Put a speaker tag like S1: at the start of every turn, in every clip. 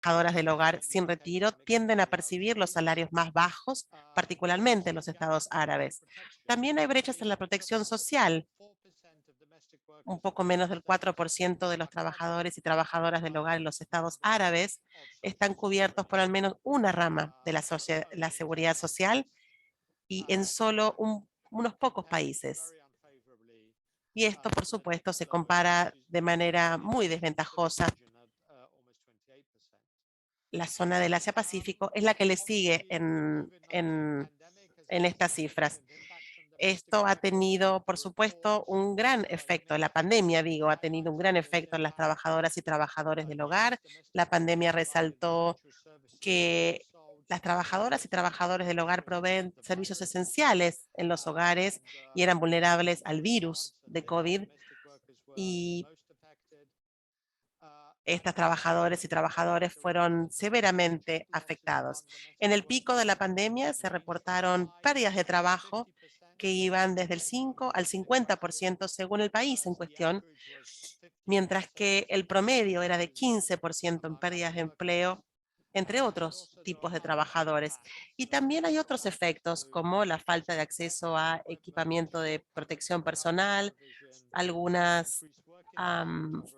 S1: trabajadoras del hogar sin retiro tienden a percibir los salarios más bajos, particularmente en los estados árabes. También hay brechas en la protección social. Un poco menos del 4% de los trabajadores y trabajadoras del hogar en los estados árabes están cubiertos por al menos una rama de la seguridad social y en solo unos pocos países. Y esto, por supuesto, se compara de manera muy desventajosa. La zona del Asia-Pacífico es la que le sigue en estas cifras. Esto ha tenido, por supuesto, un gran efecto. La pandemia, digo, ha tenido un gran efecto en las trabajadoras y trabajadores del hogar. La pandemia resaltó que las trabajadoras y trabajadores del hogar proveen servicios esenciales en los hogares y eran vulnerables al virus de COVID. Y estas trabajadoras y trabajadores fueron severamente afectados. En el pico de la pandemia se reportaron pérdidas de trabajo que iban desde el 5 al 50% según el país en cuestión, mientras que el promedio era de 15% en pérdidas de empleo, entre otros tipos de trabajadores. Y también hay otros efectos como la falta de acceso a equipamiento de protección personal, algunas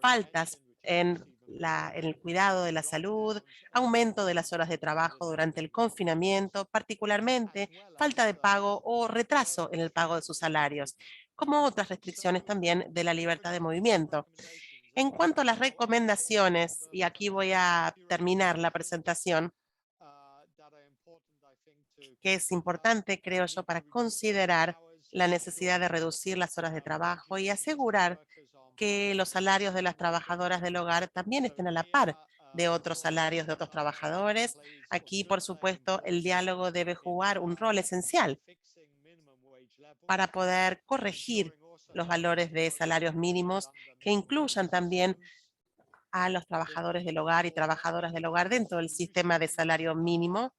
S1: faltas en el cuidado de la salud, aumento de las horas de trabajo durante el confinamiento, particularmente falta de pago o retraso en el pago de sus salarios, como otras restricciones también de la libertad de movimiento. En cuanto a las recomendaciones, y aquí voy a terminar la presentación, que es importante, creo yo, para considerar la necesidad de reducir las horas de trabajo y asegurar que los salarios de las trabajadoras del hogar también estén a la par de otros salarios de otros trabajadores. Aquí, por supuesto, el diálogo debe jugar un rol esencial para poder corregir los valores de salarios mínimos que incluyan también a los trabajadores del hogar y trabajadoras del hogar dentro del sistema de salario mínimo,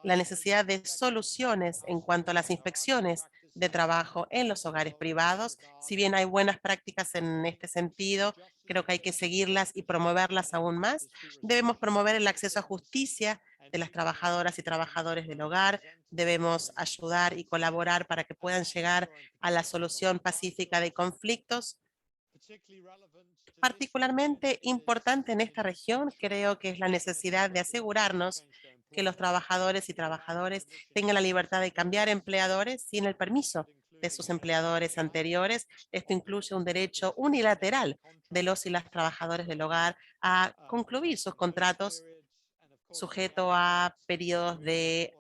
S1: la necesidad de soluciones en cuanto a las inspecciones de trabajo en los hogares privados. Si bien hay buenas prácticas en este sentido, creo que hay que seguirlas y promoverlas aún más. Debemos promover el acceso a justicia de las trabajadoras y trabajadores del hogar. Debemos ayudar y colaborar para que puedan llegar a la solución pacífica de conflictos. Particularmente importante en esta región, creo que es la necesidad de asegurarnos que los trabajadores y trabajadores tengan la libertad de cambiar empleadores sin el permiso de sus empleadores anteriores. Esto incluye un derecho unilateral de los y las trabajadores del hogar a concluir sus contratos sujeto a periodos de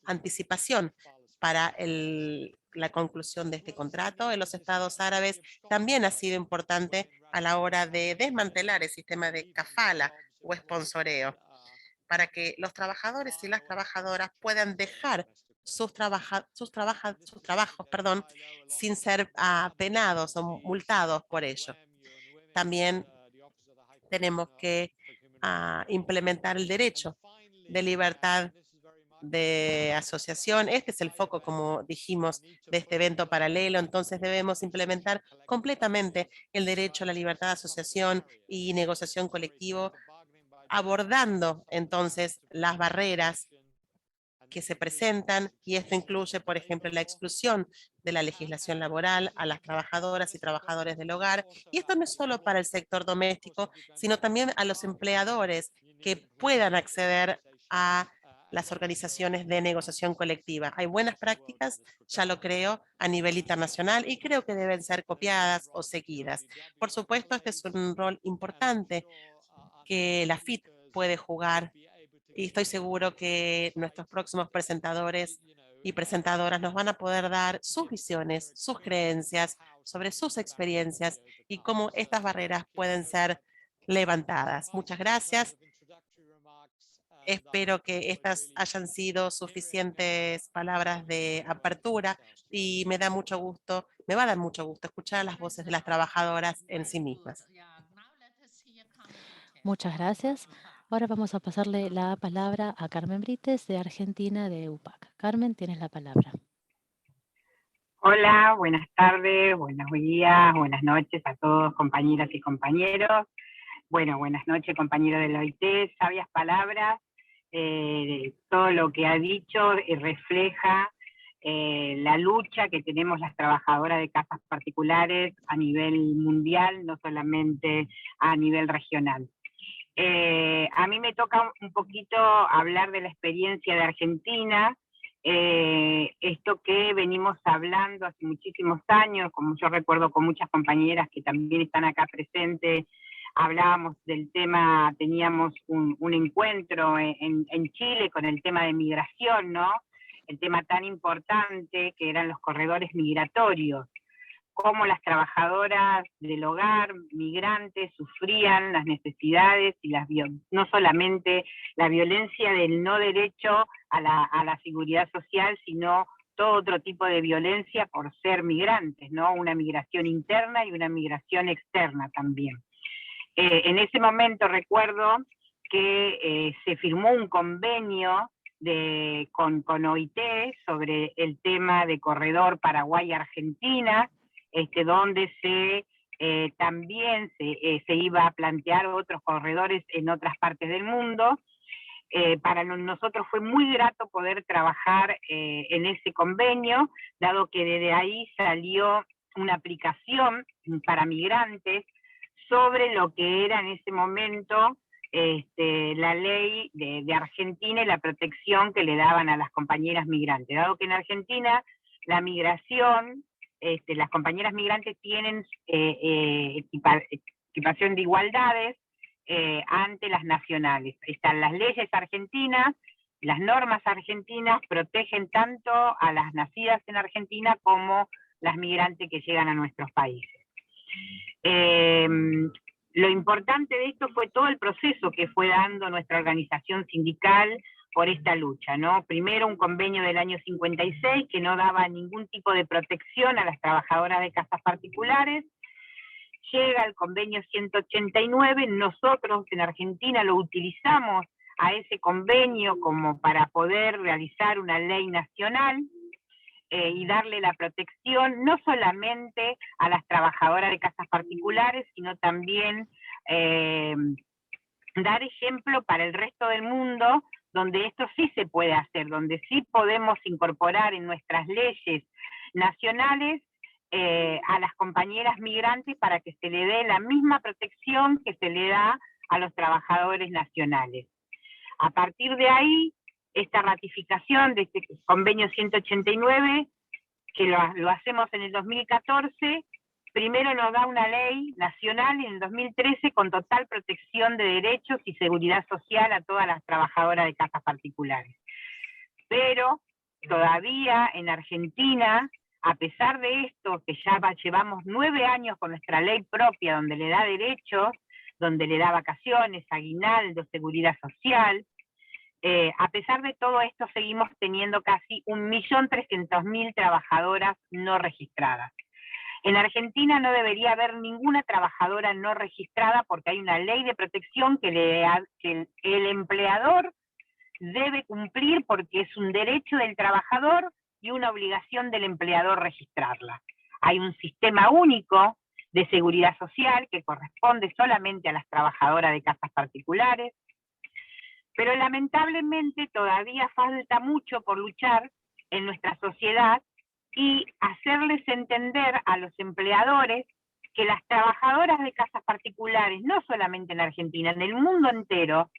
S1: anticipación para la conclusión de este contrato. En los estados árabes también ha sido importante a la hora de desmantelar el sistema de kafala o esponsoreo, para que los trabajadores y las trabajadoras puedan dejar sus trabajos, perdón, sin ser penados o multados por ello. También tenemos que implementar el derecho de libertad de asociación. Este es el foco, como dijimos, de este evento paralelo. Entonces debemos implementar completamente el derecho a la libertad de asociación y negociación colectivo, abordando entonces las barreras que se presentan, y esto incluye, por ejemplo, la exclusión de la legislación laboral a las trabajadoras y trabajadores del hogar. Y esto no es solo para el sector doméstico, sino también a los empleadores que puedan acceder a las organizaciones de negociación colectiva. Hay buenas prácticas, ya lo creo, a nivel internacional y creo que deben ser copiadas o seguidas. Por supuesto, este es un rol importante que la FIT puede jugar y estoy seguro que nuestros próximos presentadores y presentadoras nos van a poder dar sus visiones, sus creencias sobre sus experiencias y cómo estas barreras pueden ser levantadas. Muchas gracias. Espero que estas hayan sido suficientes palabras de apertura y me va a dar mucho gusto escuchar las voces de las trabajadoras en sí mismas.
S2: Muchas gracias. Ahora vamos a pasarle la palabra a Carmen Brites de Argentina, de UPAC. Carmen, tienes la palabra.
S3: Hola, buenas tardes, buenos días, buenas noches a todos, compañeras y compañeros. Bueno, buenas noches, compañero de la OIT, sabias palabras. Todo lo que ha dicho refleja la lucha que tenemos las trabajadoras de casas particulares a nivel mundial, no solamente a nivel regional. A mí me toca un poquito hablar de la experiencia de Argentina, esto que venimos hablando hace muchísimos años, como yo recuerdo con muchas compañeras que también están acá presentes. Hablábamos del tema, teníamos un encuentro en Chile con el tema de migración, ¿no? El tema tan importante que eran los corredores migratorios, cómo las trabajadoras del hogar, migrantes, sufrían las necesidades y no solamente la violencia del no derecho a la seguridad social, sino todo otro tipo de violencia por ser migrantes, ¿no? Una migración interna y una migración externa también. En ese momento recuerdo que se firmó un convenio con OIT sobre el tema de corredor Paraguay-Argentina, donde también se iba a plantear otros corredores en otras partes del mundo. Para nosotros fue muy grato poder trabajar en ese convenio, dado que desde ahí salió una aplicación para migrantes sobre lo que era en ese momento la ley de Argentina y la protección que le daban a las compañeras migrantes. Dado que en Argentina la migración, las compañeras migrantes tienen equipación de igualdades ante las nacionales. Están las leyes argentinas, las normas argentinas protegen tanto a las nacidas en Argentina como las migrantes que llegan a nuestros países. Lo importante de esto fue todo el proceso que fue dando nuestra organización sindical por esta lucha, ¿no? Primero un convenio del año 56 que no daba ningún tipo de protección a las trabajadoras de casas particulares. Llega el convenio 189, nosotros en Argentina lo utilizamos a ese convenio como para poder realizar una ley nacional, y darle la protección no solamente a las trabajadoras de casas particulares, sino también dar ejemplo para el resto del mundo, donde esto sí se puede hacer, donde sí podemos incorporar en nuestras leyes nacionales a las compañeras migrantes para que se le dé la misma protección que se le da a los trabajadores nacionales. A partir de ahí, esta ratificación de este convenio 189, que lo hacemos en el 2014, primero nos da una ley nacional y en el 2013 con total protección de derechos y seguridad social a todas las trabajadoras de casas particulares. Pero todavía en Argentina, a pesar de esto, que ya llevamos 9 años con nuestra ley propia, donde le da derechos, donde le da vacaciones, aguinaldo, seguridad social, a pesar de todo esto seguimos teniendo casi 1.300.000 trabajadoras no registradas. En Argentina no debería haber ninguna trabajadora no registrada porque hay una ley de protección que el empleador debe cumplir porque es un derecho del trabajador y una obligación del empleador registrarla. Hay un sistema único de seguridad social que corresponde solamente a las trabajadoras de casas particulares, pero lamentablemente todavía falta mucho por luchar en nuestra sociedad y hacerles entender a los empleadores que las trabajadoras de casas particulares, no solamente en Argentina, en el mundo entero,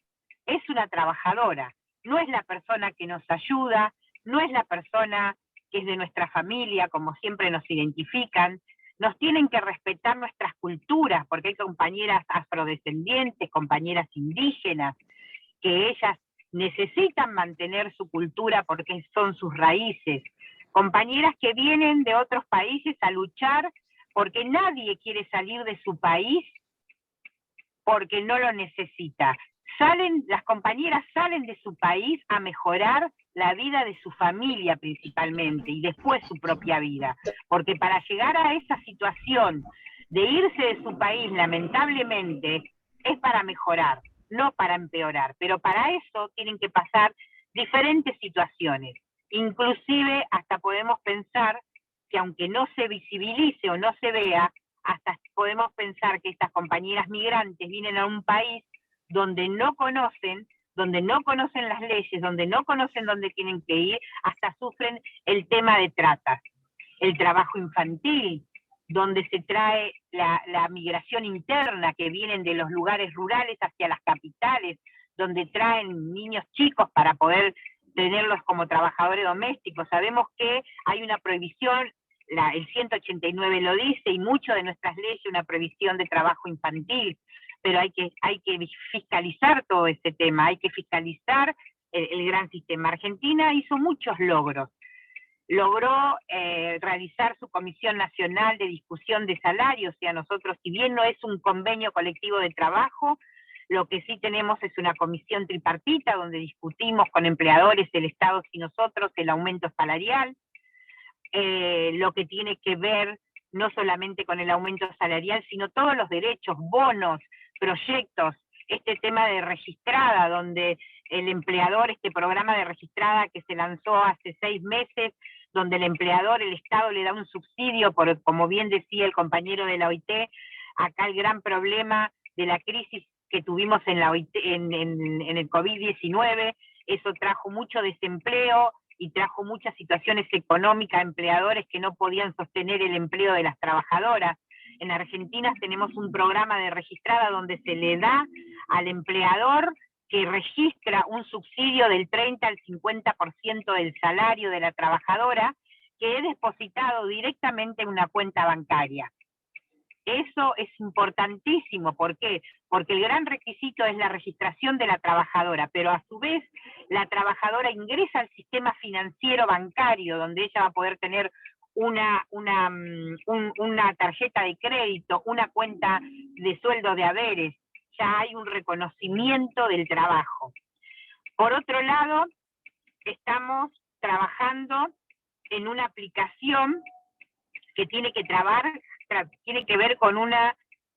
S3: es una trabajadora, no es la persona que nos ayuda, no es la persona que es de nuestra familia, como siempre nos identifican. Nos tienen que respetar nuestras culturas, porque hay compañeras afrodescendientes, compañeras indígenas, que ellas necesitan mantener su cultura porque son sus raíces. Compañeras que vienen de otros países a luchar porque nadie quiere salir de su país porque no lo necesita. Las compañeras salen de su país a mejorar la vida de su familia principalmente y después su propia vida. Porque para llegar a esa situación de irse de su país, lamentablemente, es para mejorar, no para empeorar, pero para eso tienen que pasar diferentes situaciones. Inclusive hasta podemos pensar que aunque no se visibilice o no se vea, hasta podemos pensar que estas compañeras migrantes vienen a un país donde no conocen las leyes, donde no conocen dónde tienen que ir, hasta sufren el tema de tratas, el trabajo infantil, donde se trae la migración interna, que vienen de los lugares rurales hacia las capitales, donde traen niños chicos para poder tenerlos como trabajadores domésticos. Sabemos que hay una prohibición, el 189 lo dice, y mucho de nuestras leyes, una prohibición de trabajo infantil, pero hay que fiscalizar todo este tema, hay que fiscalizar el gran sistema. Argentina hizo muchos logros. Logró realizar su Comisión Nacional de Discusión de Salarios, o sea, nosotros, si bien no es un convenio colectivo de trabajo, lo que sí tenemos es una comisión tripartita, donde discutimos con empleadores, el Estado y nosotros, el aumento salarial, lo que tiene que ver no solamente con el aumento salarial, sino todos los derechos, bonos, proyectos, este tema de registrada, donde el empleador, este programa de registrada que se lanzó hace 6 meses, donde el empleador, el Estado le da un subsidio, como bien decía el compañero de la OIT, acá el gran problema de la crisis que tuvimos en la OIT, en el COVID-19, eso trajo mucho desempleo y trajo muchas situaciones económicas a empleadores que no podían sostener el empleo de las trabajadoras. En Argentina tenemos un programa de registrada donde se le da al empleador que registra un subsidio del 30 al 50% del salario de la trabajadora, que es depositado directamente en una cuenta bancaria. Eso es importantísimo. ¿Por qué? Porque el gran requisito es la registración de la trabajadora, pero a su vez la trabajadora ingresa al sistema financiero bancario, donde ella va a poder tener una tarjeta de crédito, una cuenta de sueldo de haberes. Ya hay un reconocimiento del trabajo. Por otro lado, estamos trabajando en una aplicación que tiene que ver con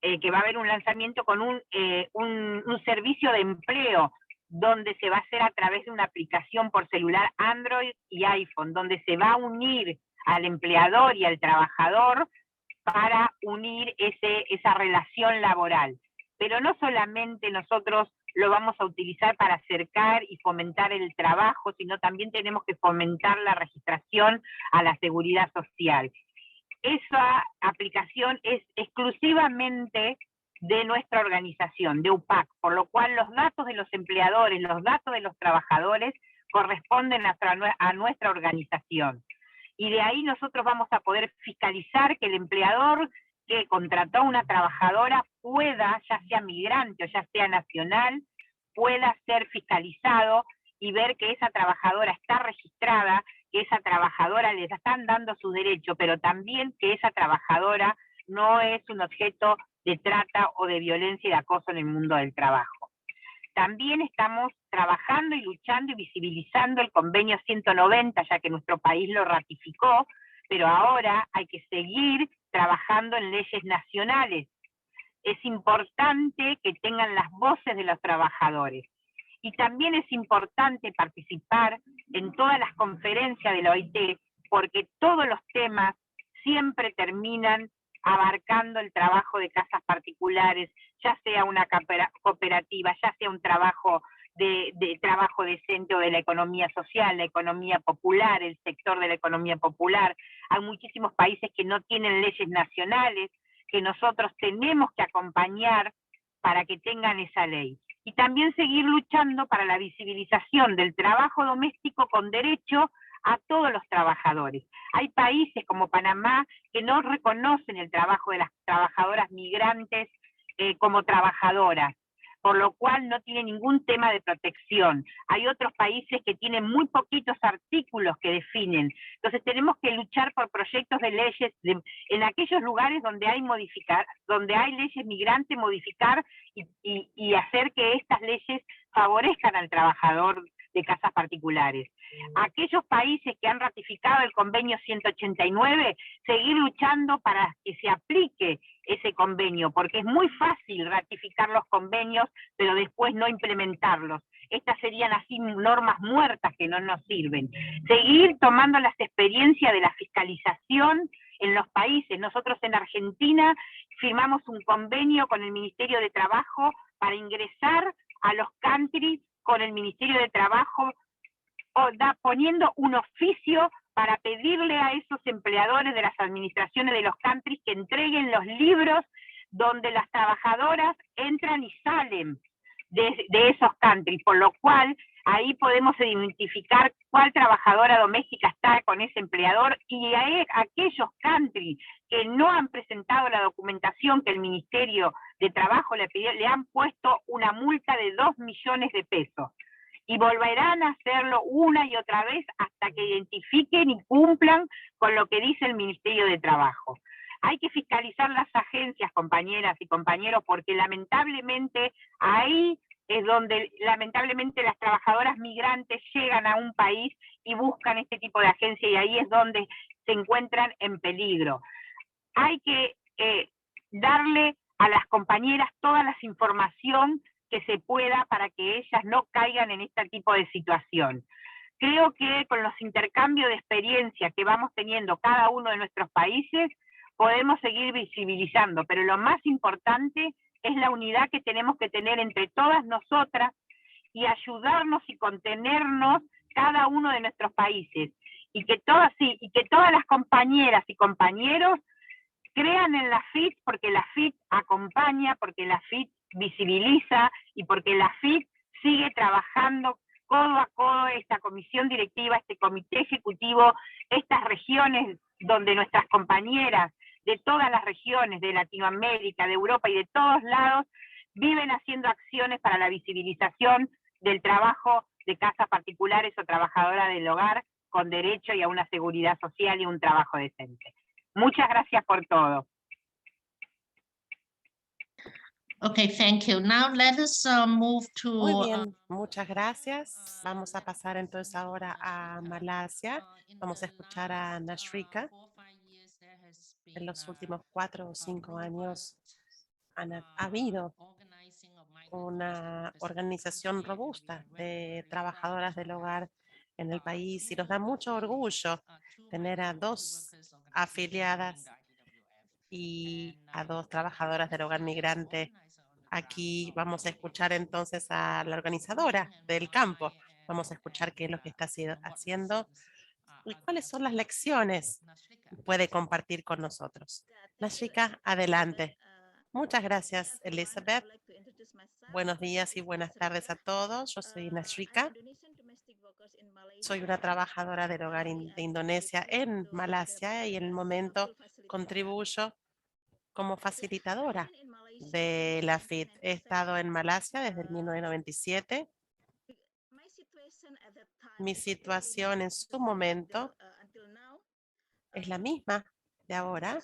S3: que va a haber un lanzamiento con un servicio de empleo, donde se va a hacer a través de una aplicación por celular Android y iPhone, donde se va a unir al empleador y al trabajador para unir esa relación laboral. Pero no solamente nosotros lo vamos a utilizar para acercar y fomentar el trabajo, sino también tenemos que fomentar la registración a la seguridad social. Esa aplicación es exclusivamente de nuestra organización, de UPAC, por lo cual los datos de los empleadores, los datos de los trabajadores corresponden a nuestra organización. Y de ahí nosotros vamos a poder fiscalizar que el empleador que contrató a una trabajadora pueda, ya sea migrante o ya sea nacional, pueda ser fiscalizado y ver que esa trabajadora está registrada, que esa trabajadora les están dando su derecho, pero también que esa trabajadora no es un objeto de trata o de violencia y de acoso en el mundo del trabajo. También estamos trabajando y luchando y visibilizando el convenio 190, ya que nuestro país lo ratificó, pero ahora hay que seguir trabajando en leyes nacionales. Es importante que tengan las voces de los trabajadores. Y también es importante participar en todas las conferencias de la OIT, porque todos los temas siempre terminan abarcando el trabajo de casas particulares, ya sea una cooperativa, ya sea un trabajo de trabajo decente o de la economía social, la economía popular, el sector de la economía popular. Hay muchísimos países que no tienen leyes nacionales, que nosotros tenemos que acompañar para que tengan esa ley. Y también seguir luchando para la visibilización del trabajo doméstico con derecho a todos los trabajadores. Hay países como Panamá que no reconocen el trabajo de las trabajadoras migrantes como trabajadoras, por lo cual no tiene ningún tema de protección. Hay otros países que tienen muy poquitos artículos que definen. Entonces tenemos que luchar por proyectos de leyes en aquellos lugares donde hay leyes migrantes, modificar y hacer que estas leyes favorezcan al trabajador de casas particulares. Aquellos países que han ratificado el convenio 189, seguir luchando para que se aplique ese convenio, porque es muy fácil ratificar los convenios, pero después no implementarlos. Estas serían así normas muertas que no nos sirven. Seguir tomando las experiencias de la fiscalización en los países. Nosotros en Argentina firmamos un convenio con el Ministerio de Trabajo para ingresar a los countries con el Ministerio de Trabajo, poniendo un oficio para pedirle a esos empleadores de las administraciones de los countries que entreguen los libros donde las trabajadoras entran y salen de esos countries, por lo cual ahí podemos identificar cuál trabajadora doméstica está con ese empleador, y aquellos countries que no han presentado la documentación que el Ministerio de Trabajo le pidió, le han puesto una multa de 2 millones de pesos. Y volverán a hacerlo una y otra vez hasta que identifiquen y cumplan con lo que dice el Ministerio de Trabajo. Hay que fiscalizar las agencias, compañeras y compañeros, porque lamentablemente ahí es donde lamentablemente las trabajadoras migrantes llegan a un país y buscan este tipo de agencia, y ahí es donde se encuentran en peligro. Hay que darle a las compañeras toda la información que se pueda para que ellas no caigan en este tipo de situación. Creo que con los intercambios de experiencia que vamos teniendo cada uno de nuestros países, podemos seguir visibilizando, pero lo más importante es la unidad que tenemos que tener entre todas nosotras y ayudarnos y contenernos cada uno de nuestros países. Y que todas las compañeras y compañeros crean en la FIT, porque la FIT acompaña, porque la FIT visibiliza y porque la FIT sigue trabajando codo a codo, esta comisión directiva, este comité ejecutivo, estas regiones donde nuestras compañeras de todas las regiones, de Latinoamérica, de Europa y de todos lados, viven haciendo acciones para la visibilización del trabajo de casas particulares o trabajadoras del hogar con derecho y a una seguridad social y un trabajo decente. Muchas gracias por todo.
S4: Okay, thank you. Now let us move to...
S1: Muy bien, muchas gracias. Vamos a pasar entonces ahora a Malasia. Vamos a escuchar a Nashrika. En los últimos 4 o 5 años ha habido una organización robusta de trabajadoras del hogar en el país, y nos da mucho orgullo tener a 2 afiliadas y a 2 trabajadoras del hogar migrante. Aquí vamos a escuchar entonces a la organizadora del campo. Vamos a escuchar qué es lo que está haciendo y cuáles son las lecciones que puede compartir con nosotros. Nashrika, adelante. Muchas gracias, Elizabeth. Buenos días y buenas tardes a todos. Yo soy Nashrika. Soy una trabajadora del hogar de Indonesia en Malasia, y en el momento contribuyo como facilitadora de la FIT. He estado en Malasia desde el 1997. Mi situación en su momento es la misma de ahora,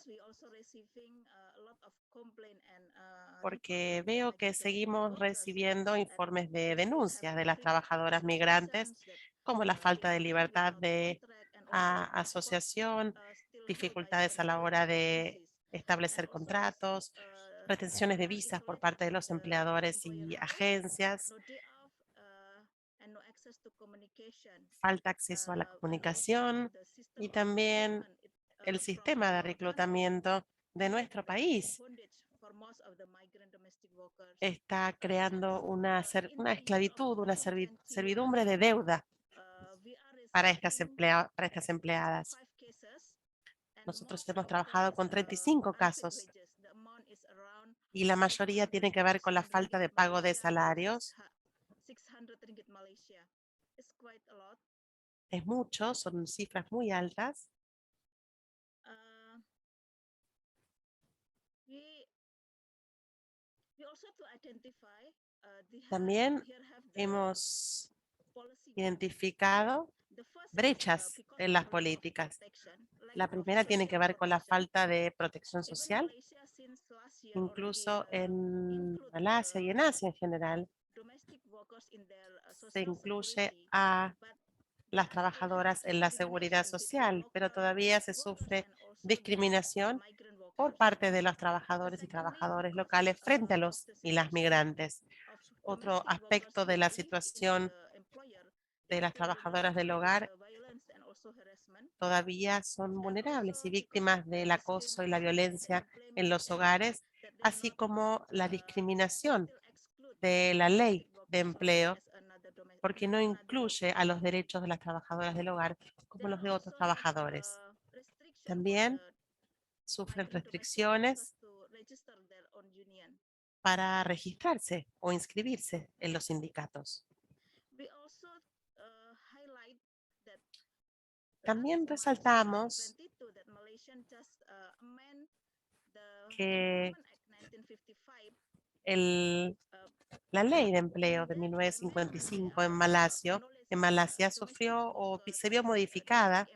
S1: porque veo que seguimos recibiendo informes de denuncias de las trabajadoras migrantes, como la falta de libertad de asociación, dificultades a la hora de establecer contratos, retenciones de visas por parte de los empleadores y agencias, falta acceso a la comunicación, y también el sistema de reclutamiento de nuestro país está creando una esclavitud, una servidumbre de deuda para estas empleadas. Nosotros hemos trabajado con 35 casos y la mayoría tiene que ver con la falta de pago de salarios. Es mucho, son cifras muy altas. También hemos identificado brechas en las políticas. La primera tiene que ver con la falta de protección social. Incluso en Malasia y en Asia en general, se incluye a las trabajadoras en la seguridad social, pero todavía se sufre discriminación por parte de los trabajadores y trabajadores locales frente a los y las migrantes. Otro aspecto de la situación de las trabajadoras del hogar todavía son vulnerables y víctimas del acoso y la violencia en los hogares, así como la discriminación de la ley de empleo, porque no incluye a los derechos de las trabajadoras del hogar como los de otros trabajadores. También sufren restricciones para registrarse o inscribirse en los sindicatos. También resaltamos que la ley de empleo de 1955 en Malasia sufrió o se vio modificada,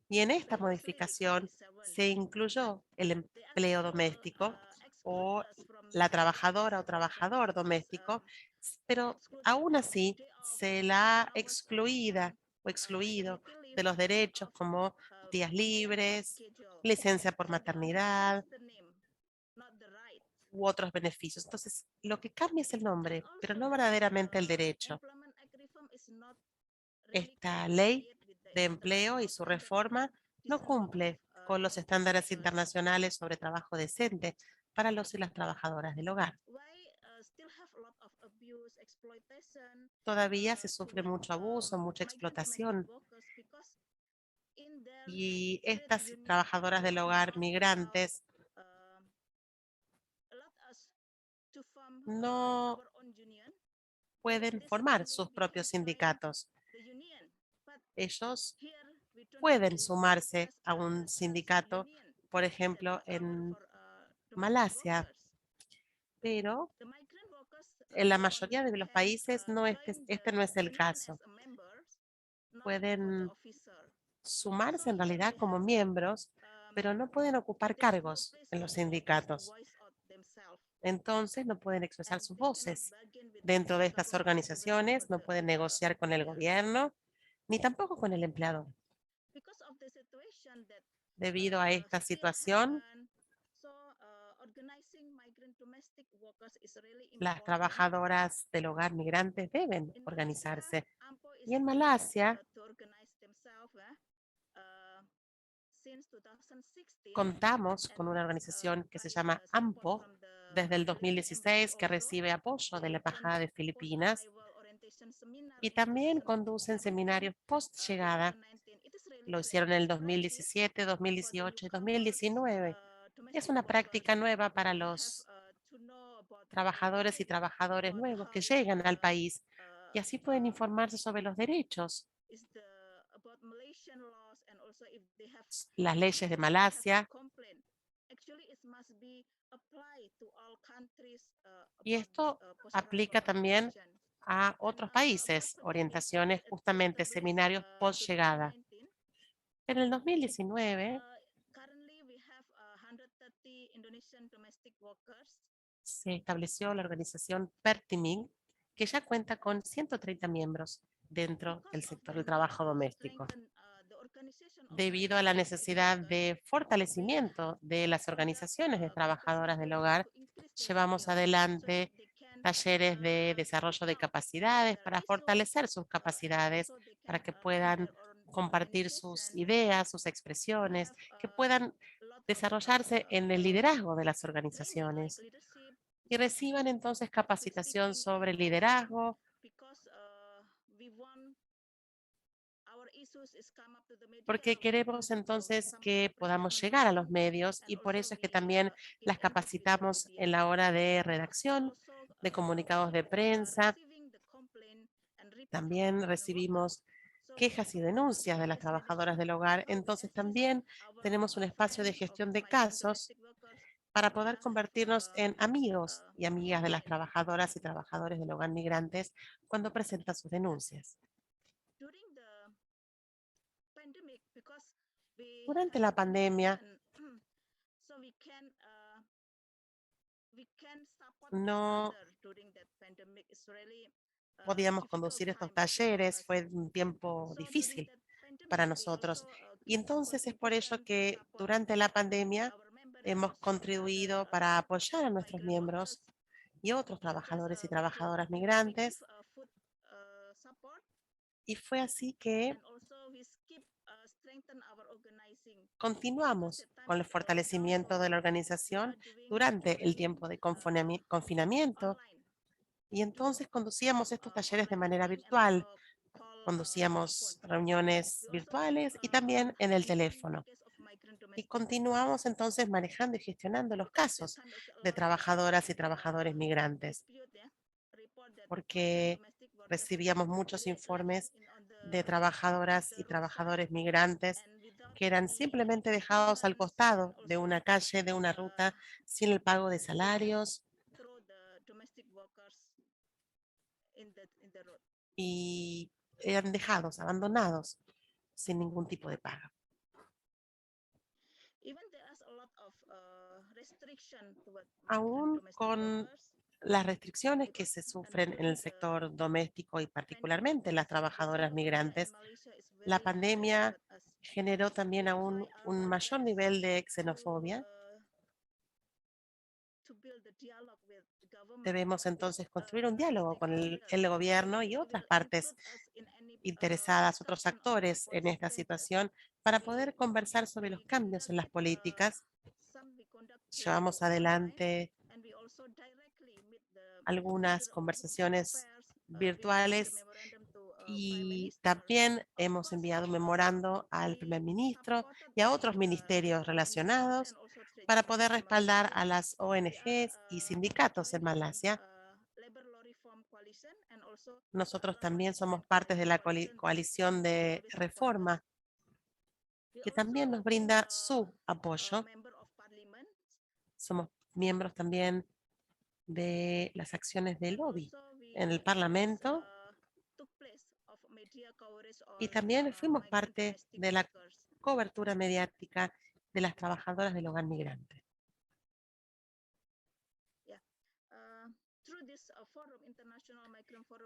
S1: y en esta modificación se incluyó el empleo doméstico o la trabajadora o trabajador doméstico, pero aún así se la ha excluido de los derechos como días libres, licencia por maternidad u otros beneficios. Entonces, lo que cambia es el nombre, pero no verdaderamente el derecho. Esta ley de empleo y su reforma no cumple con los estándares internacionales sobre trabajo decente para los y las trabajadoras del hogar. Todavía se sufre mucho abuso, mucha explotación, y estas trabajadoras del hogar migrantes no pueden formar sus propios sindicatos. Ellos pueden sumarse a un sindicato, por ejemplo, en Malasia, pero en la mayoría de los países este no es el caso. Pueden sumarse en realidad como miembros, pero no pueden ocupar cargos en los sindicatos. Entonces no pueden expresar sus voces dentro de estas organizaciones, no pueden negociar con el gobierno, ni tampoco con el empleador. Debido a esta situación, las trabajadoras del hogar migrantes deben organizarse. Y en Malasia contamos con una organización que se llama AMPO desde el 2016, que recibe apoyo de la Embajada de Filipinas, y también conducen seminarios post-llegada. Lo hicieron en el 2017, 2018 y 2019. Es una práctica nueva para los trabajadores y trabajadores nuevos que llegan al país, y así pueden informarse sobre los derechos, las leyes de Malasia, y esto aplica también a otros países, orientaciones, justamente seminarios post-llegada. En el 2019 se estableció la organización Pertiming, que ya cuenta con 130 miembros dentro del sector del trabajo doméstico. Debido a la necesidad de fortalecimiento de las organizaciones de trabajadoras del hogar, llevamos adelante talleres de desarrollo de capacidades para fortalecer sus capacidades, para que puedan compartir sus ideas, sus expresiones, que puedan desarrollarse en el liderazgo de las organizaciones y reciban entonces capacitación sobre liderazgo, porque queremos entonces que podamos llegar a los medios, y por eso es que también las capacitamos en la hora de redacción, de comunicados de prensa. También recibimos quejas y denuncias de las trabajadoras del hogar, entonces también tenemos un espacio de gestión de casos para poder convertirnos en amigos y amigas de las trabajadoras y trabajadores del hogar migrantes cuando presentan sus denuncias. Durante la pandemia, no podíamos conducir estos talleres, fue un tiempo difícil para nosotros. Y entonces es por ello que durante la pandemia hemos contribuido para apoyar a nuestros miembros y otros trabajadores y trabajadoras migrantes. Y fue así que Continuamos con el fortalecimiento de la organización durante el tiempo de confinamiento y entonces conducíamos estos talleres de manera virtual, conducíamos reuniones virtuales y también en el teléfono. Y continuamos entonces manejando y gestionando los casos de trabajadoras y trabajadores migrantes, porque recibíamos muchos informes de trabajadoras y trabajadores migrantes que eran simplemente dejados al costado de una calle, de una ruta, sin el pago de salarios y eran dejados, abandonados, sin ningún tipo de paga. Aún con las restricciones que se sufren en el sector doméstico y particularmente las trabajadoras migrantes, la pandemia generó también aún un mayor nivel de xenofobia. Debemos entonces construir un diálogo con el gobierno y otras partes interesadas, otros actores en esta situación, para poder conversar sobre los cambios en las políticas. Llevamos adelante algunas conversaciones virtuales y también hemos enviado un memorando al primer ministro y a otros ministerios relacionados para poder respaldar a las ONGs y sindicatos en Malasia. Nosotros también somos parte de la coalición de reforma, que también nos brinda su apoyo. Somos miembros también de las acciones de lobby en el Parlamento y también fuimos parte de la cobertura mediática de las trabajadoras del hogar migrante.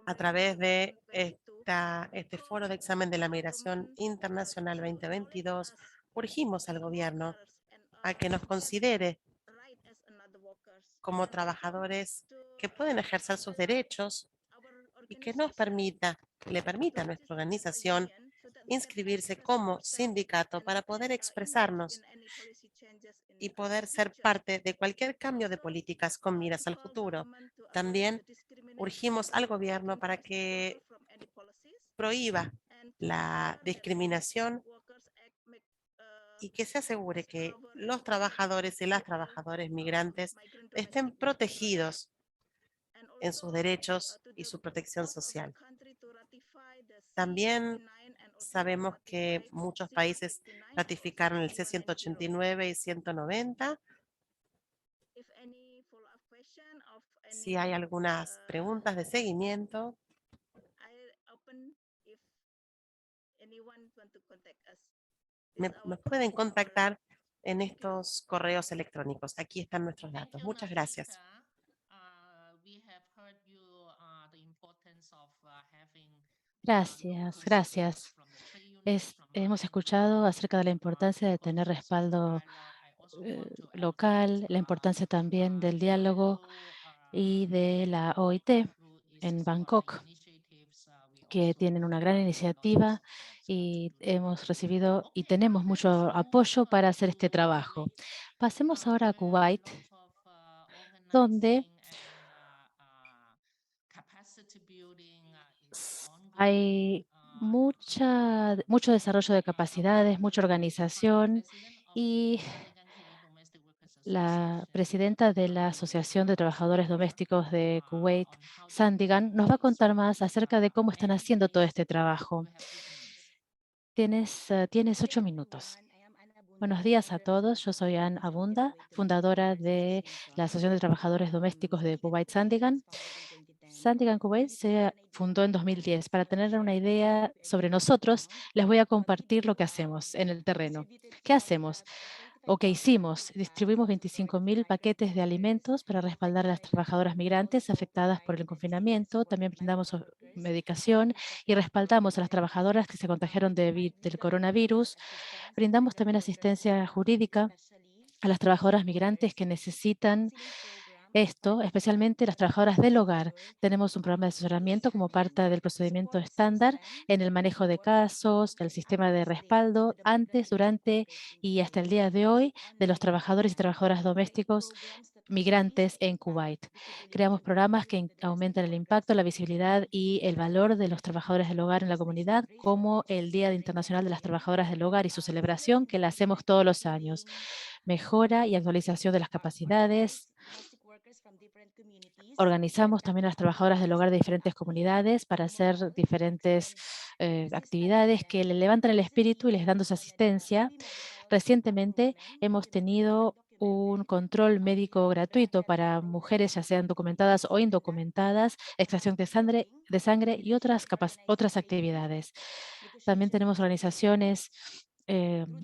S1: A través de este foro de examen de la migración internacional 2022, urgimos al gobierno a que nos considere como trabajadores que pueden ejercer sus derechos y que le permita a nuestra organización inscribirse como sindicato para poder expresarnos y poder ser parte de cualquier cambio de políticas con miras al futuro. También urgimos al gobierno para que prohíba la discriminación y que se asegure que los trabajadores y las trabajadoras migrantes estén protegidos en sus derechos y su protección social. También sabemos que muchos países ratificaron el C-189 y 190. Si hay algunas preguntas de seguimiento, nos pueden contactar en estos correos electrónicos. Aquí están nuestros datos. Muchas gracias.
S2: Gracias, gracias. Hemos escuchado acerca de la importancia de tener respaldo local, la importancia también del diálogo y de la OIT en Bangkok, que tienen una gran iniciativa y hemos recibido y tenemos mucho apoyo para hacer este trabajo. Pasemos ahora a Kuwait, donde hay mucho desarrollo de capacidades, mucha organización y la presidenta de la Asociación de Trabajadores Domésticos de Kuwait, Sandigan, nos va a contar más acerca de cómo están haciendo todo este trabajo. Tienes 8 minutos. Buenos días a todos. Yo soy Ann Abunda, fundadora de la Asociación de Trabajadores Domésticos de Kuwait Sandigan. Sandigan Kuwait se fundó en 2010. Para tener una idea sobre nosotros, les voy a compartir lo que hacemos en el terreno. ¿Qué hacemos? O qué hicimos, distribuimos 25.000 paquetes de alimentos para respaldar a las trabajadoras migrantes afectadas por el confinamiento. También brindamos medicación y respaldamos a las trabajadoras que se contagiaron del coronavirus. Brindamos también asistencia jurídica a las trabajadoras migrantes que necesitan Esto, especialmente las trabajadoras del hogar. Tenemos un programa de asesoramiento como parte del procedimiento estándar en el manejo de casos, el sistema de respaldo antes, durante y hasta el día de hoy de los trabajadores y trabajadoras domésticos migrantes en Kuwait. Creamos programas que aumentan el impacto, la visibilidad y el valor de los trabajadores del hogar en la comunidad, como el Día Internacional de las Trabajadoras del Hogar y su celebración, que la hacemos todos los años. Mejora y actualización de las capacidades. Organizamos también a las trabajadoras del hogar de diferentes comunidades para hacer diferentes actividades que le levantan el espíritu y les dan su asistencia. Recientemente hemos tenido un control médico gratuito para mujeres, ya sean documentadas o indocumentadas, extracción de sangre y otras actividades. También tenemos organizaciones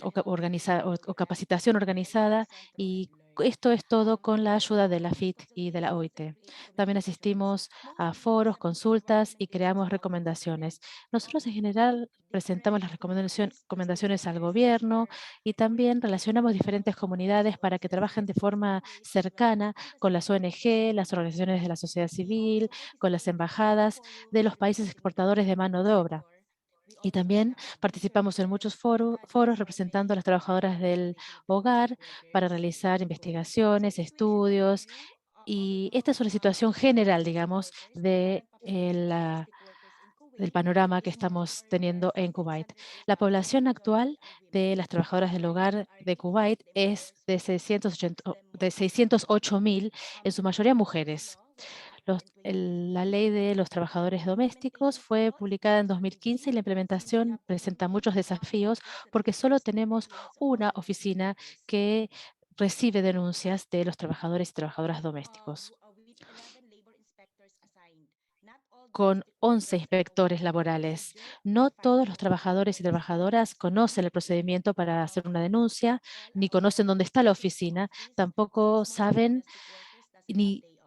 S2: o capacitación organizada, y esto es todo con la ayuda de la FIT y de la OIT. También asistimos a foros, consultas y creamos recomendaciones. Nosotros en general presentamos las recomendaciones al gobierno y también relacionamos diferentes comunidades para que trabajen de forma cercana con las ONG, las organizaciones de la sociedad civil, con las embajadas de los países exportadores de mano de obra. Y también participamos en muchos foros representando a las trabajadoras del hogar para realizar investigaciones, estudios. Y esta es una situación general, digamos, del panorama que estamos teniendo en Kuwait. La población actual de las trabajadoras del hogar de Kuwait es de 608.000, en su mayoría mujeres. La ley de los trabajadores domésticos fue publicada en 2015 y la implementación presenta muchos desafíos porque solo tenemos una oficina que recibe denuncias de los trabajadores y trabajadoras domésticos, con 11 inspectores laborales. No todos los trabajadores y trabajadoras conocen el procedimiento para hacer una denuncia, ni conocen dónde está la oficina, tampoco saben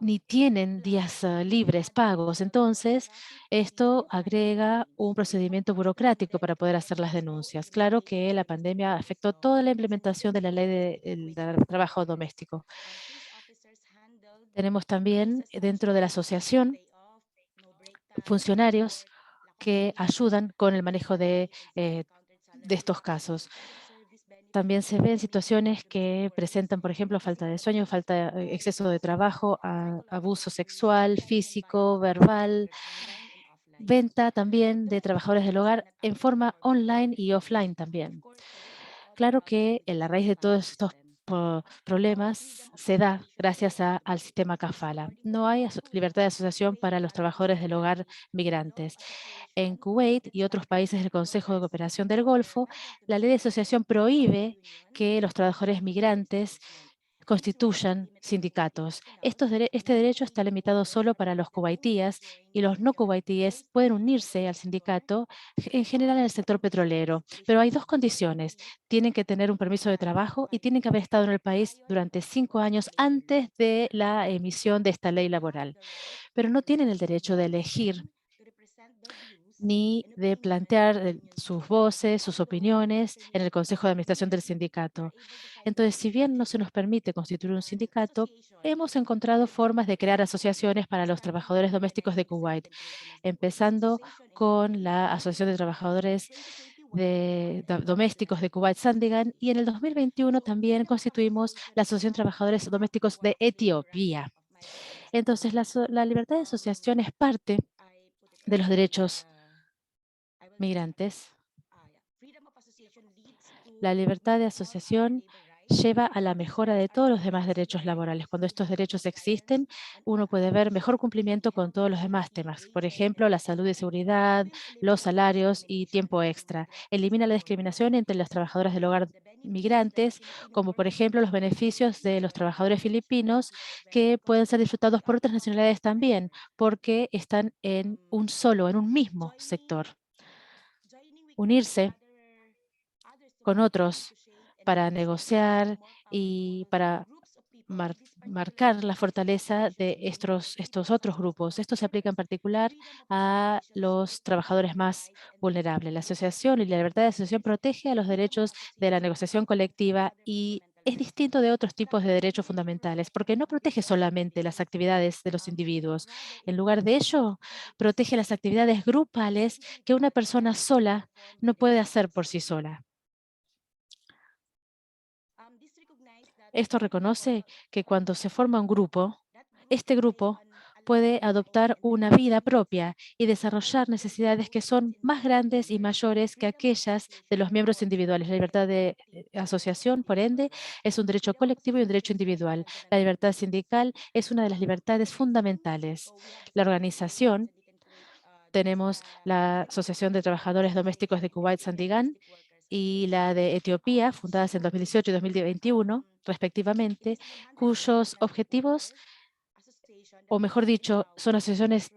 S2: ni tienen días libres pagos. Entonces, esto agrega un procedimiento burocrático para poder hacer las denuncias. Claro que la pandemia afectó toda la implementación de la ley del trabajo doméstico. Tenemos también dentro de la asociación funcionarios que ayudan con el manejo de estos casos. También se ven situaciones que presentan, por ejemplo, falta de sueño, exceso de trabajo, abuso sexual, físico, verbal, venta también de trabajadores del hogar en forma online y offline también. Claro que en la raíz de todos estos problemas se da gracias al sistema Kafala. No hay libertad de asociación para los trabajadores del hogar migrantes. En Kuwait y otros países del Consejo de Cooperación del Golfo, la ley de asociación prohíbe que los trabajadores migrantes constituyan sindicatos. Este derecho está limitado solo para los cubaitíes, y los no cubaitíes pueden unirse al sindicato, en general en el sector petrolero. Pero hay dos condiciones: tienen que tener un permiso de trabajo y tienen que haber estado en el país durante 5 años antes de la emisión de esta ley laboral. Pero no tienen el derecho de elegir ni de plantear sus voces, sus opiniones en el Consejo de Administración del sindicato. Entonces, si bien no se nos permite constituir un sindicato, hemos encontrado formas de crear asociaciones para los trabajadores domésticos de Kuwait, empezando con la Asociación de Trabajadores Domésticos de Kuwait Sandigan, y en el 2021 también constituimos la Asociación de Trabajadores Domésticos de Etiopía. Entonces, la libertad de asociación es parte de los derechos migrantes. La libertad de asociación lleva a la mejora de todos los demás derechos laborales. Cuando estos derechos existen, uno puede ver mejor cumplimiento con todos los demás temas. Por ejemplo, la salud y seguridad, los salarios y tiempo extra. Elimina la discriminación entre las trabajadoras del hogar migrantes, como por ejemplo los beneficios de los trabajadores filipinos, que pueden ser disfrutados por otras nacionalidades también, porque están en un mismo sector. Unirse con otros para negociar y para marcar la fortaleza de estos otros grupos. Esto se aplica en particular a los trabajadores más vulnerables. La asociación y la libertad de asociación protege a los derechos de la negociación colectiva y es distinto de otros tipos de derechos fundamentales, porque no protege solamente las actividades de los individuos. En lugar de ello, protege las actividades grupales que una persona sola no puede hacer por sí sola. Esto reconoce que cuando se forma un grupo, este grupo puede adoptar una vida propia y desarrollar necesidades que son más grandes y mayores que aquellas de los miembros individuales. La libertad de asociación, por ende, es un derecho colectivo y un derecho individual. La libertad sindical es una de las libertades fundamentales. La organización, tenemos la Asociación de Trabajadores Domésticos de Kuwait Sandigan y la de Etiopía, fundadas en 2018 y 2021, respectivamente, cuyos objetivos, o mejor dicho, son asociaciones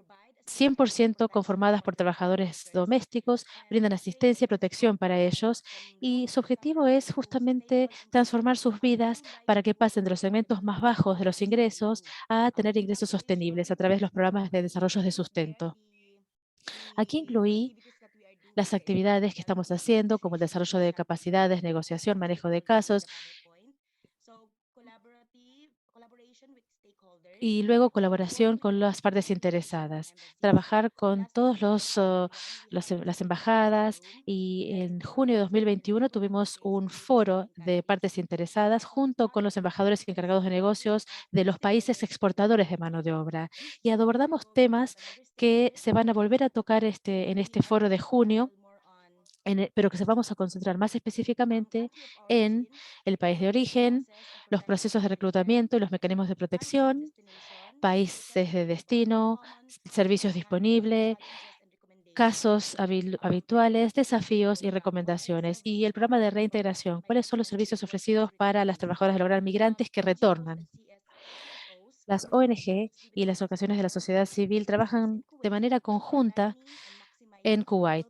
S2: 100% conformadas por trabajadores domésticos, brindan asistencia y protección para ellos, y su objetivo es justamente transformar sus vidas para que pasen de los segmentos más bajos de los ingresos a tener ingresos sostenibles a través de los programas de desarrollo de sustento. Aquí incluí las actividades que estamos haciendo, como el desarrollo de capacidades, negociación, manejo de casos, y luego colaboración con las partes interesadas, trabajar con todos las embajadas, y en junio de 2021 tuvimos un foro de partes interesadas junto con los embajadores y encargados de negocios de los países exportadores de mano de obra, y abordamos temas que se van a volver a tocar en este foro de junio, pero que se vamos a concentrar más específicamente en el país de origen, los procesos de reclutamiento y los mecanismos de protección, países de destino, servicios disponibles, casos habituales, desafíos y recomendaciones. Y el programa de reintegración, ¿cuáles son los servicios ofrecidos para las trabajadoras del hogar migrantes que retornan? Las ONG y las organizaciones de la sociedad civil trabajan de manera conjunta en Kuwait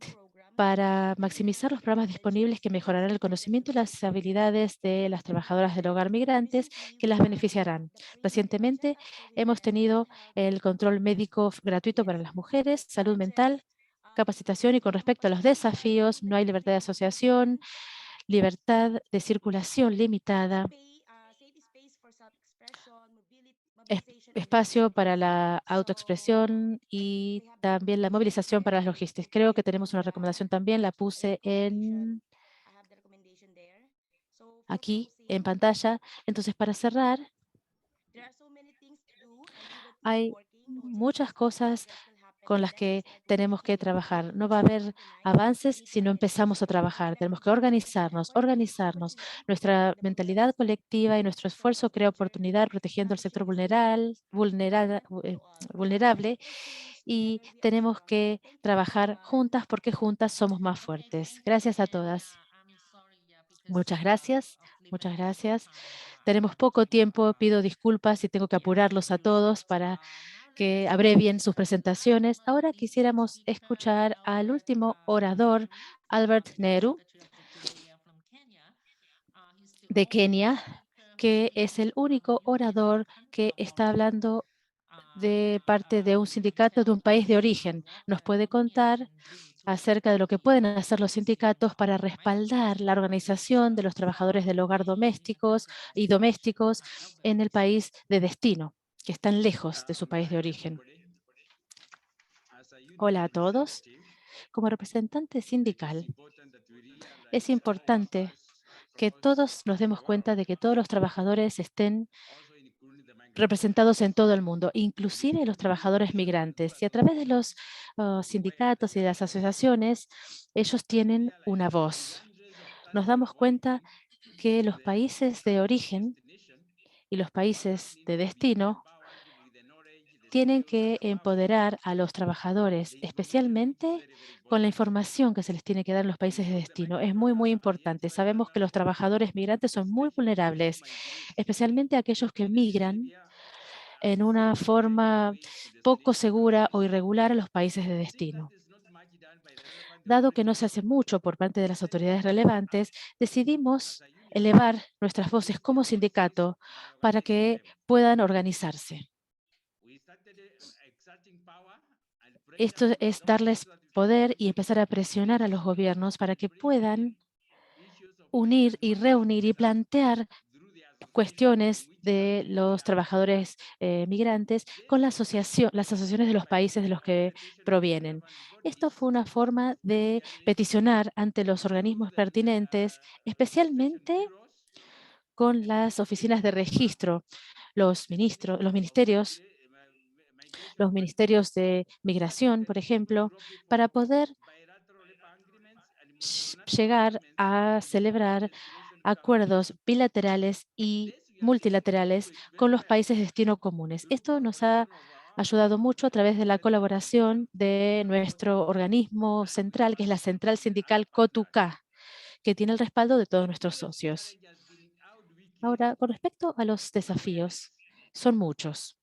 S2: para maximizar los programas disponibles que mejorarán el conocimiento y las habilidades de las trabajadoras del hogar migrantes que las beneficiarán. Recientemente hemos tenido el control médico gratuito para las mujeres, salud mental, capacitación, y con respecto a los desafíos, no hay libertad de asociación, libertad de circulación limitada, espacio para la autoexpresión y también la movilización para las logísticas. Creo que tenemos una recomendación también, la puse aquí en pantalla. Entonces, para cerrar, hay muchas cosas con las que tenemos que trabajar. No va a haber avances si no empezamos a trabajar. Tenemos que organizarnos. Nuestra mentalidad colectiva y nuestro esfuerzo crea oportunidad protegiendo al sector vulnerable, y tenemos que trabajar juntas porque juntas somos más fuertes. Gracias a todas. Muchas gracias. Muchas gracias. Tenemos poco tiempo, pido disculpas y tengo que apurarlos a todos para que abrevien sus presentaciones. Ahora quisiéramos escuchar al último orador, Albert Nehru, de Kenia, que es el único orador que está hablando de parte de un sindicato de un país de origen. Nos puede contar acerca de lo que pueden hacer los sindicatos para respaldar la organización de los trabajadores del hogar domésticos en el país de destino, que están lejos de su país de origen. Hola a todos. Como representante sindical, es importante que todos nos demos cuenta de que todos los trabajadores estén representados en todo el mundo, inclusive los trabajadores migrantes. Y a través de los sindicatos y de las asociaciones, ellos tienen una voz. Nos damos cuenta que los países de origen y los países de destino tienen que empoderar a los trabajadores, especialmente con la información que se les tiene que dar en los países de destino. Es muy, muy importante. Sabemos que los trabajadores migrantes son muy vulnerables, especialmente aquellos que migran en una forma poco segura o irregular a los países de destino. Dado que no se hace mucho por parte de las autoridades relevantes, decidimos elevar nuestras voces como sindicato para que puedan organizarse. Esto es darles poder y empezar a presionar a los gobiernos para que puedan unir y reunir y plantear cuestiones de los trabajadores migrantes con las asociaciones de los países de los que provienen. Esto fue una forma de peticionar ante los organismos pertinentes, especialmente con las oficinas de registro, los ministerios de migración, por ejemplo, para poder llegar a celebrar acuerdos bilaterales y multilaterales con los países de destino comunes. Esto nos ha ayudado mucho a través de la colaboración de nuestro organismo central, que es la Central Sindical COTUCA, que tiene el respaldo de todos nuestros socios. Ahora, con respecto a los desafíos, son muchos.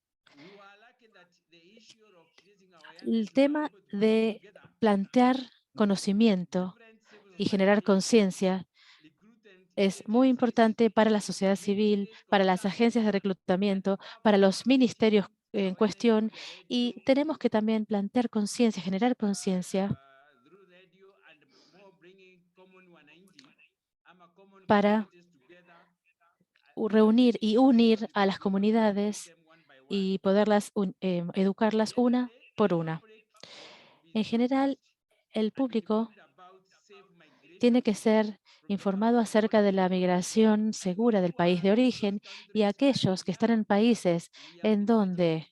S2: El tema de plantear conocimiento y generar conciencia es muy importante para la sociedad civil, para las agencias de reclutamiento, para los ministerios en cuestión, y tenemos que también plantear conciencia, generar conciencia para reunir y unir a las comunidades y poderlas educarlas una por una. En general, el público tiene que ser informado acerca de la migración segura del país de origen, y aquellos que están en países en donde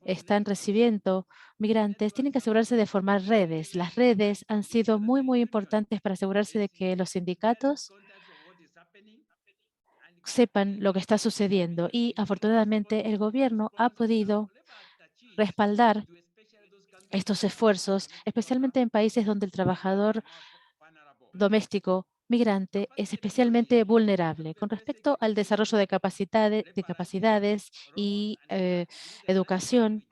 S2: están recibiendo migrantes tienen que asegurarse de formar redes. Las redes han sido muy importantes para asegurarse de que los sindicatos sepan lo que está sucediendo, y afortunadamente el gobierno ha podido respaldar estos esfuerzos, especialmente en países donde el trabajador doméstico migrante es especialmente vulnerable. Con respecto al desarrollo de capacidades y educación,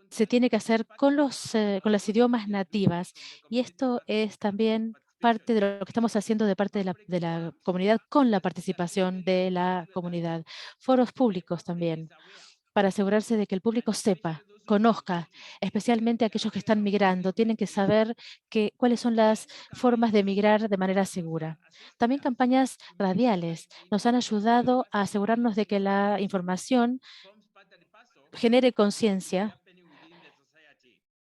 S2: se tiene que hacer con con las idiomas nativas, y esto es también parte de lo que estamos haciendo de parte de la comunidad, con la participación de la comunidad. Foros públicos también, para asegurarse de que el público sepa, conozca, especialmente aquellos que están migrando, tienen que saber cuáles son las formas de migrar de manera segura. También campañas radiales nos han ayudado a asegurarnos de que la información genere conciencia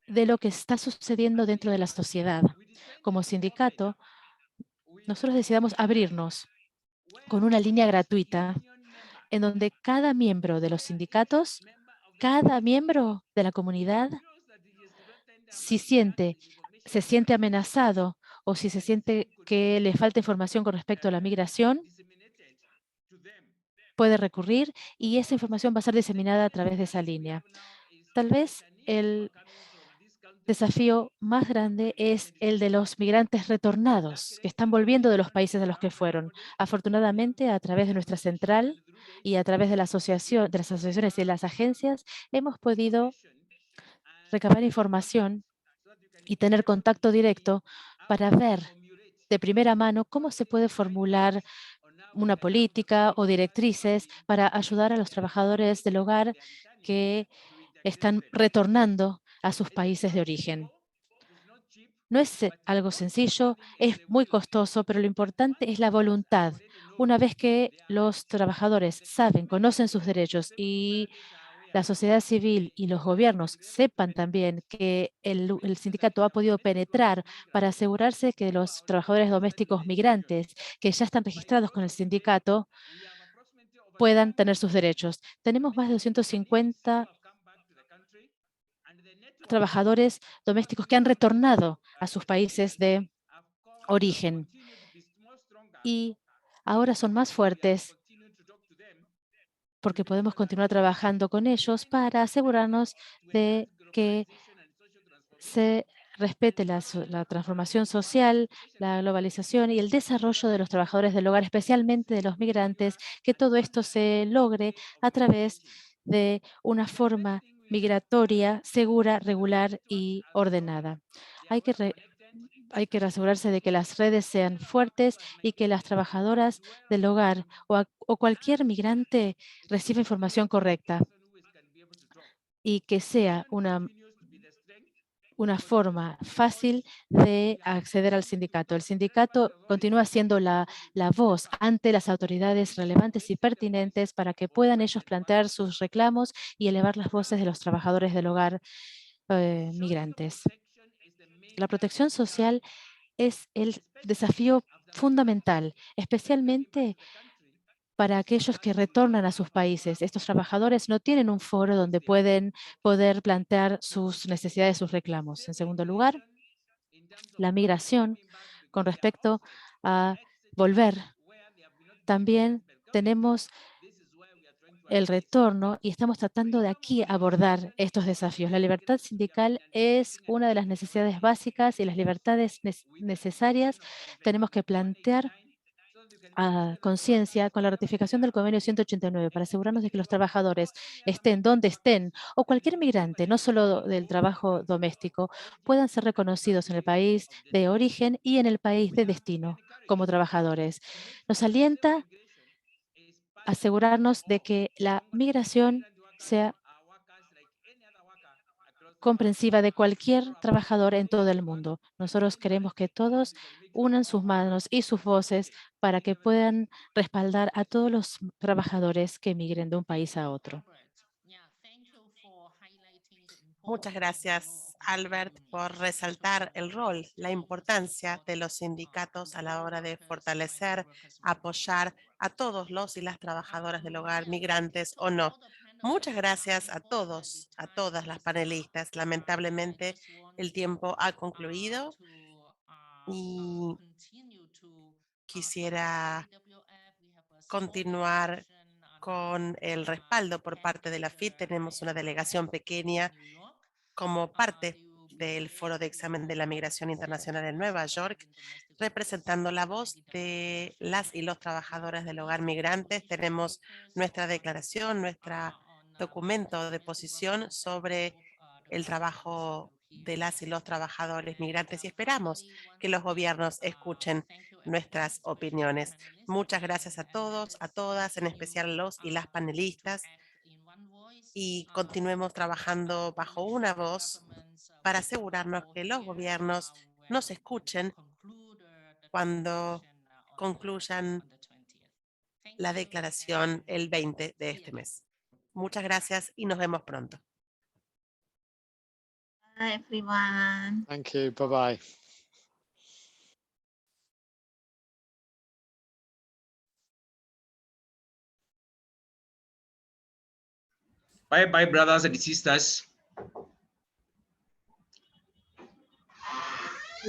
S2: de lo que está sucediendo dentro de la sociedad. Como sindicato, nosotros decidimos abrirnos con una línea gratuita en donde cada miembro de los sindicatos, cada miembro de la comunidad, si se siente amenazado o si se siente que le falta información con respecto a la migración, puede recurrir, y esa información va a ser diseminada a través de esa línea. Tal vez el desafío más grande es el de los migrantes retornados, que están volviendo de los países de los que fueron. Afortunadamente, a través de nuestra central y a través de las asociaciones y las agencias, hemos podido recabar información y tener contacto directo para ver de primera mano cómo se puede formular una política o directrices para ayudar a los trabajadores del hogar que están retornando a sus países de origen. No es algo sencillo, es muy costoso, pero lo importante es la voluntad. Una vez que los trabajadores saben, conocen sus derechos, y la sociedad civil y los gobiernos sepan también que el sindicato ha podido penetrar para asegurarse que los trabajadores domésticos migrantes que ya están registrados con el sindicato puedan tener sus derechos. Tenemos más de 250 trabajadores domésticos que han retornado a sus países de origen, y ahora son más fuertes porque podemos continuar trabajando con ellos para asegurarnos de que se respete la transformación social, la globalización y el desarrollo de los trabajadores del hogar, especialmente de los migrantes, que todo esto se logre a través de una forma migratoria segura, regular y ordenada. Hay que hay que asegurarse de que las redes sean fuertes y que las trabajadoras del hogar o cualquier migrante reciba información correcta, y que sea una una forma fácil de acceder al sindicato. El sindicato continúa siendo la voz ante las autoridades relevantes y pertinentes para que puedan ellos plantear sus reclamos y elevar las voces de los trabajadores del hogar migrantes. La protección social es el desafío fundamental, especialmente para aquellos que retornan a sus países. Estos trabajadores no tienen un foro donde poder plantear sus necesidades, sus reclamos. En segundo lugar, la migración con respecto a volver. También tenemos el retorno y estamos tratando de aquí abordar estos desafíos. La libertad sindical es una de las necesidades básicas y las libertades necesarias tenemos que plantear a conciencia con la ratificación del convenio 189 para asegurarnos de que los trabajadores estén donde estén o cualquier migrante, no solo del trabajo doméstico, puedan ser reconocidos en el país de origen y en el país de destino como trabajadores. Nos alienta asegurarnos de que la migración sea comprensiva de cualquier trabajador en todo el mundo. Nosotros queremos que todos unan sus manos y sus voces para que puedan respaldar a todos los trabajadores que migren de un país a otro.
S1: Muchas gracias, Albert, por resaltar el rol, la importancia de los sindicatos a la hora de fortalecer, apoyar a todos los y las trabajadoras del hogar, migrantes o no. Muchas gracias a todos, a todas las panelistas. Lamentablemente, el tiempo ha concluido y quisiera continuar con el respaldo por parte de la FIT. Tenemos una delegación pequeña como parte del Foro de Examen de la Migración Internacional en Nueva York, representando la voz de las y los trabajadores del hogar migrantes. Tenemos nuestra declaración, nuestro documento de posición sobre el trabajo de las y los trabajadores migrantes y esperamos que los gobiernos escuchen nuestras opiniones. Muchas gracias a todos, a todas, en especial los y las panelistas, y continuemos trabajando bajo una voz para asegurarnos que los gobiernos nos escuchen cuando concluyan la declaración el 20 de este mes. Muchas gracias y nos vemos pronto.
S5: Bye, everyone.
S6: Thank you. Bye-bye.
S7: Bye bye, brothers and sisters.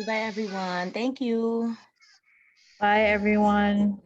S5: Bye, everyone. Thank you.
S8: Bye, everyone.